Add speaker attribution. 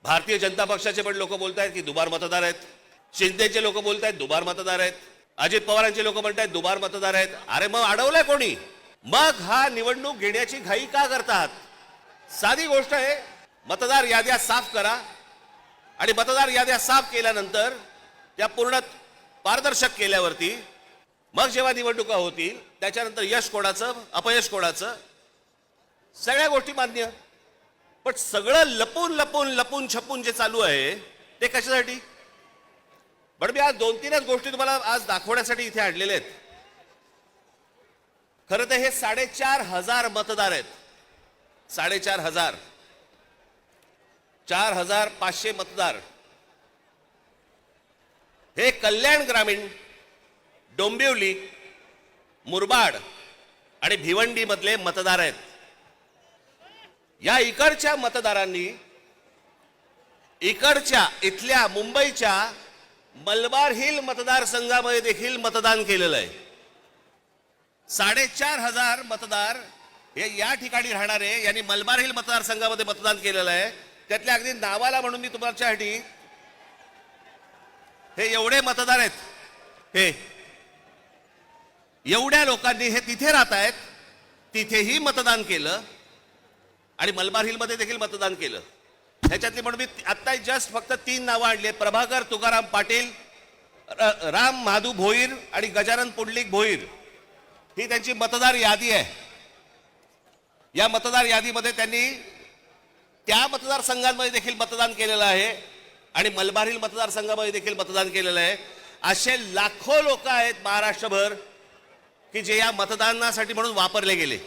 Speaker 1: भारतीय जनता पक्षाचे पण लोक बोलतायत की दुबार मतदार आहेत, शिंदेचे लोक बोलतायत दुबार मतदार आहेत, अजित पवारांचे लोक म्हणतायत दुबार मतदार आहेत. अरे मग अडवलंय कोणी? मग हा निवडणूक घेण्याची घाई का करतात? साधी गोष्ट आहे, मतदार याद्या साफ करा आणि मतदार याद्या साफ केल्यानंतर त्या पूर्ण पारदर्शक केल्यावरती मग जेव्हा निवडणुका होतील त्याच्यानंतर यश कोणाचं अपयश कोणाचं सगळ्या गोष्टी मान्य. पण सगळं लपून लपून लपून छपून जे चालू आहे ते कशासाठी? पण मी आज 2-3च गोष्टी तुम्हाला आज दाखवण्यासाठी इथे आणलेले आहेत. खरं तर हे 4,500 मतदार आहेत. 4,500 4,500 मतदार हे कल्याण ग्रामीण, डोंबिवली, मुरबाड आणि भिवंडी मधले मतदार आहेत. या इकडच्या मतदारांनी इथल्या मुंबईच्या मलबार हिल मतदारसंघामध्ये देखील मतदान केलेलं आहे. 4,500 मतदार हे या ठिकाणी राहणारे यांनी मलबार हिल मतदारसंघामध्ये मतदान केलेलं आहे. त्यातल्या अगदी नावाला म्हणून मी तुमच्यासाठी हे एवढे मतदार आहेत, हे एवढ्या लोकांनी हे तिथे राहत आहेत, तिथेही मतदान केलं आणि मलबार हिल मध्ये देखील मतदान केलं. ह्याच्यातली म्हणून मी आता जस्ट फक्त 3 नावं आणली. प्रभाकर तुकाराम पाटील, राम महादू भोईर आणि गजानन पुंडलिक भोईर ही त्यांची मतदार यादी आहे. या मतदार यादीमध्ये त्यांनी त्या मतदारसंघांमध्ये देखील मतदान केलेलं आहे आणि मलबार हिल मतदारसंघामध्ये देखील मतदान केलेलं आहे. असे लाखो लोक आहेत महाराष्ट्रभर की जे या मतदानासाठी म्हणून वापरले गेले.